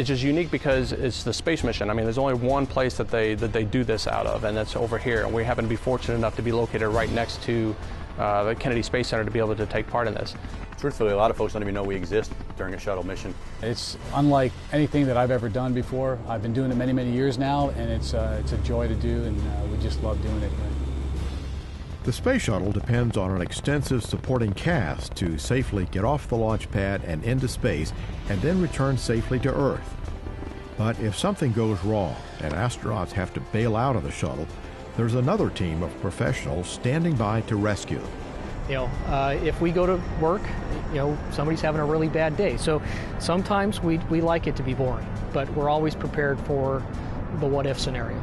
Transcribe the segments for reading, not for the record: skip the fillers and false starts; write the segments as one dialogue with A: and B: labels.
A: It's just unique because it's the space mission. I mean, there's only one place that they do this out of, and that's over here. And we happen to be fortunate enough to be located right next to the Kennedy Space Center to be able to take part in this.
B: Truthfully, a lot of folks don't even know we exist during a shuttle mission.
C: It's unlike anything that I've ever done before. I've been doing it many, many years now, and it's a joy to do, and we just love doing it.
D: The space shuttle depends on an extensive supporting cast to safely get off the launch pad and into space, and then return safely to Earth. But if something goes wrong and astronauts have to bail out of the shuttle, there's another team of professionals standing by to rescue them.
E: You know, if we go to work, you know, somebody's having a really bad day. So sometimes we like it to be boring, but we're always prepared for the what-if scenario.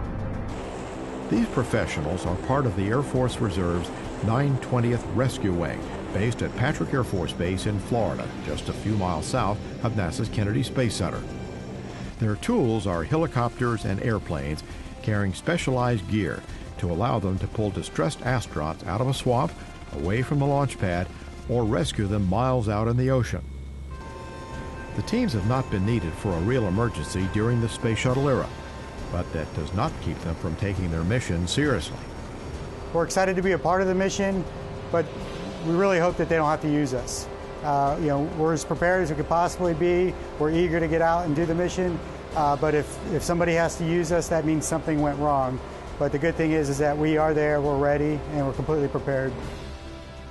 D: These professionals are part of the Air Force Reserve's 920th Rescue Wing, based at Patrick Air Force Base in Florida, just a few miles south of NASA's Kennedy Space Center. Their tools are helicopters and airplanes carrying specialized gear to allow them to pull distressed astronauts out of a swamp, away from the launch pad, or rescue them miles out in the ocean. The teams have not been needed for a real emergency during the space shuttle era, but that does not keep them from taking their mission seriously.
F: We're excited to be a part of the mission, but we really hope that they don't have to use us. You know, we're as prepared as we could possibly be. We're eager to get out and do the mission, but if somebody has to use us, that means something went wrong. But the good thing is that we are there, we're ready, and we're completely prepared.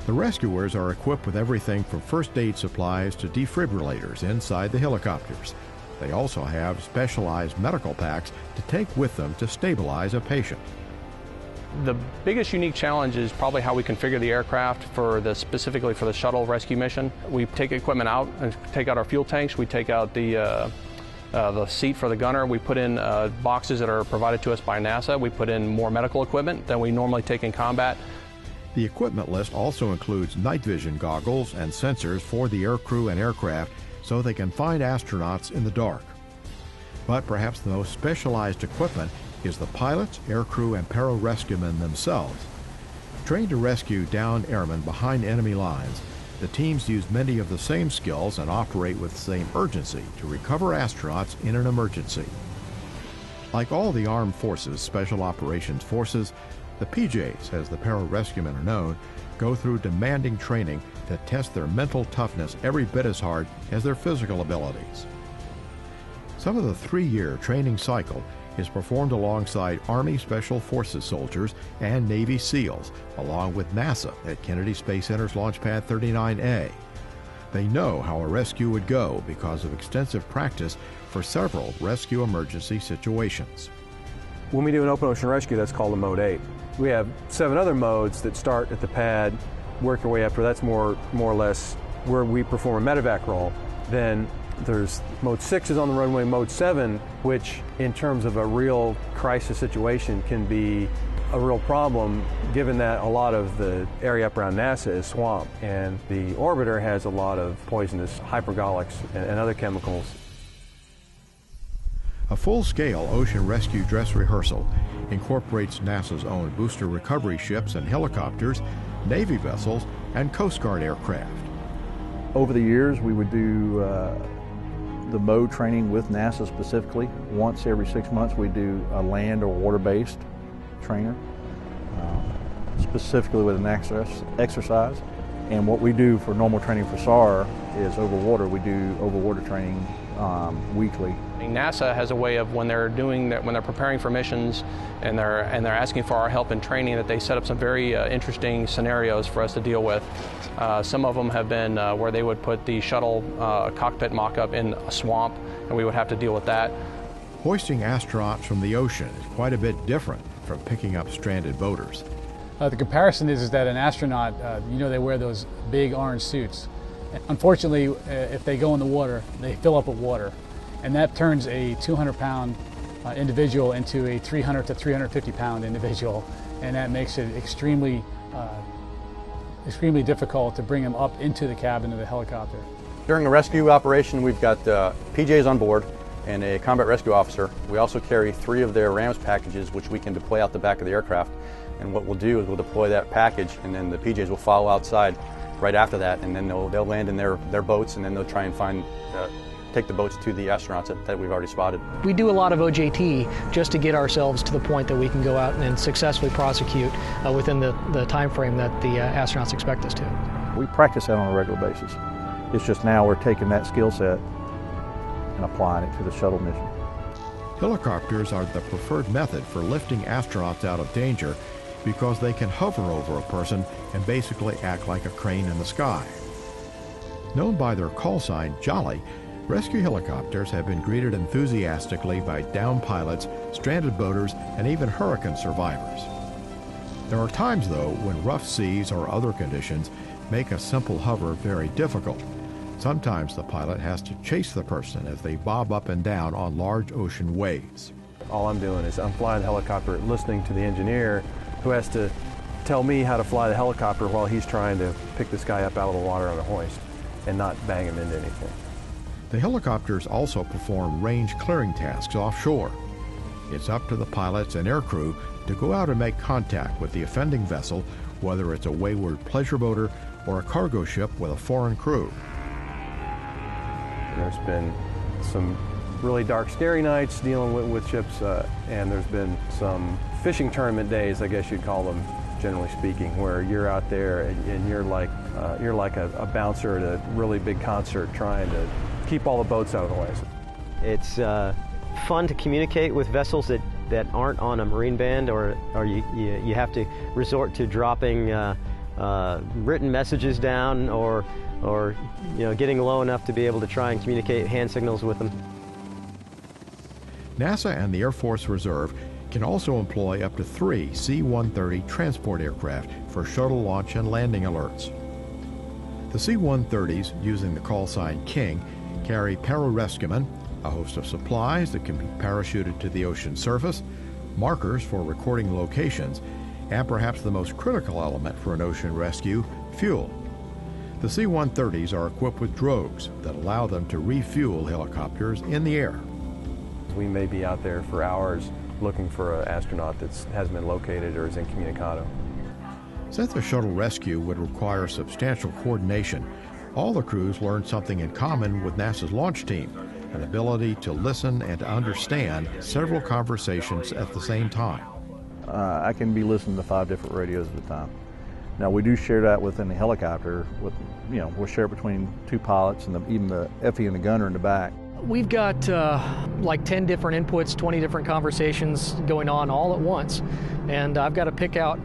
D: The rescuers are equipped with everything from first aid supplies to defibrillators inside the helicopters. They also have specialized medical packs to take with them to stabilize a patient.
A: The biggest unique challenge is probably how we configure the aircraft specifically for the shuttle rescue mission. We take equipment out and take out our fuel tanks. We take out the seat for the gunner. We put in boxes that are provided to us by NASA. We put in more medical equipment than we normally take in combat.
D: The equipment list also includes night vision goggles and sensors for the aircrew and aircraft so they can find astronauts in the dark. But perhaps the most specialized equipment is the pilots, aircrew, and pararescuemen themselves. Trained to rescue downed airmen behind enemy lines, the teams use many of the same skills and operate with the same urgency to recover astronauts in an emergency. Like all the armed forces, special operations forces, the PJs, as the pararescuemen are known, go through demanding training that tests their mental toughness every bit as hard as their physical abilities. Some of the 3-year training cycle is performed alongside Army Special Forces soldiers and Navy SEALs, along with NASA at Kennedy Space Center's Launch Pad 39A. They know how a rescue would go because of extensive practice for several rescue emergency situations.
G: When we do an open ocean rescue, that's called a Mode 8. We have 7 other modes that start at the pad, work your way up, that's more or less where we perform a medevac role. Then there's Mode 6 is on the runway, Mode 7, which in terms of a real crisis situation can be a real problem given that a lot of the area up around NASA is swamp and the orbiter has a lot of poisonous hypergolics and other chemicals.
D: A full-scale ocean rescue dress rehearsal incorporates NASA's own booster recovery ships and helicopters, Navy vessels, and Coast Guard aircraft.
H: Over the years, we would do the mode training with NASA specifically. Once every 6 months, we do a land or water-based trainer, specifically with an exercise. And what we do for normal training for SAR is over water. We do over water training weekly.
A: NASA has a way of when they're preparing for missions and they're asking for our help in training, that they set up some very interesting scenarios for us to deal with. Some of them have been where they would put the shuttle cockpit mock-up in a swamp, and we would have to deal with that.
D: Hoisting astronauts from the ocean is quite a bit different from picking up stranded boaters.
C: The comparison is that an astronaut, you know, they wear those big orange suits. Unfortunately, if they go in the water, they fill up with water, and that turns a 200-pound individual into a 300 to 350-pound individual, and that makes it extremely difficult to bring them up into the cabin of the helicopter.
B: During a rescue operation, we've got PJs on board and a combat rescue officer. We also carry 3 of their RAMS packages, which we can deploy out the back of the aircraft. And what we'll do is we'll deploy that package, and then the PJs will follow outside right after that, and then they'll land in their boats, and then they'll try and take the boats to the astronauts that we've already spotted.
E: We do a lot of OJT just to get ourselves to the point that we can go out and successfully prosecute within the time frame that the astronauts expect us to.
H: We practice that on a regular basis. It's just now we're taking that skill set and applying it to the shuttle mission.
D: Helicopters are the preferred method for lifting astronauts out of danger because they can hover over a person and basically act like a crane in the sky. Known by their call sign, Jolly, rescue helicopters have been greeted enthusiastically by downed pilots, stranded boaters, and even hurricane survivors. There are times, though, when rough seas or other conditions make a simple hover very difficult. Sometimes the pilot has to chase the person as they bob up and down on large ocean waves.
G: All I'm doing is I'm flying the helicopter, listening to the engineer who has to tell me how to fly the helicopter while he's trying to pick this guy up out of the water on a hoist and not bang him into anything.
D: The helicopters also perform range clearing tasks offshore. It's up to the pilots and aircrew to go out and make contact with the offending vessel, whether it's a wayward pleasure boater or a cargo ship with a foreign crew.
G: There's been some really dark, scary nights dealing with ships, and there's been some fishing tournament days, I guess you'd call them, generally speaking, where you're out there and you're like a bouncer at a really big concert trying to keep all the boats out of the way.
I: It's fun to communicate with vessels that aren't on a marine band, or you have to resort to dropping written messages down, or getting low enough to be able to try and communicate hand signals with them.
D: NASA and the Air Force Reserve can also employ up to 3 C-130 transport aircraft for shuttle launch and landing alerts. The C-130s, using the call sign King, carry pararescuemen, a host of supplies that can be parachuted to the ocean surface, markers for recording locations, and perhaps the most critical element for an ocean rescue, fuel. The C-130s are equipped with drogues that allow them to refuel helicopters in the air.
G: We may be out there for hours looking for an astronaut that hasn't been located or is incommunicado.
D: Since a shuttle rescue would require substantial coordination, all the crews learned something in common with NASA's launch team, an ability to listen and to understand several conversations at the same time.
H: I can be listening to 5 different radios at a time. Now we do share that within the helicopter. We'll share it between 2 pilots and even the FE and the gunner in the back.
E: We've got like 10 different inputs, 20 different conversations going on all at once, and I've got to pick out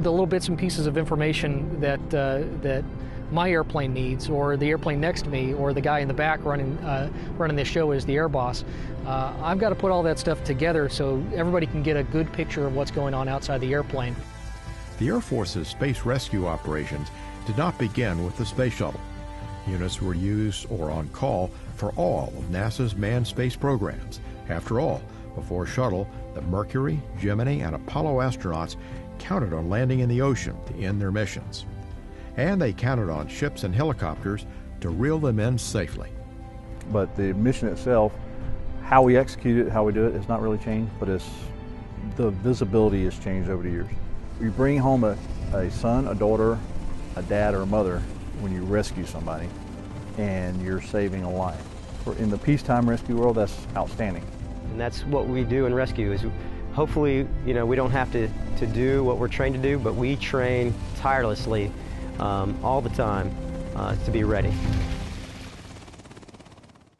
E: the little bits and pieces of information that my airplane needs, or the airplane next to me, or the guy in the back running this show as the air boss. I've got to put all that stuff together so everybody can get a good picture of what's going on outside the airplane.
D: The Air Force's space rescue operations did not begin with the Space Shuttle. Units were used or on call for all of NASA's manned space programs. After all, before Shuttle, the Mercury, Gemini, and Apollo astronauts counted on landing in the ocean to end their missions. And they counted on ships and helicopters to reel them in safely.
H: But the mission itself, how we execute it, how we do it, has not really changed, but the visibility has changed over the years. You bring home a son, a daughter, a dad, or a mother when you rescue somebody, and you're saving a life. In the peacetime rescue world, that's outstanding.
I: And that's what we do in rescue, is hopefully, we don't have to do what we're trained to do, but we train tirelessly all the time to be ready.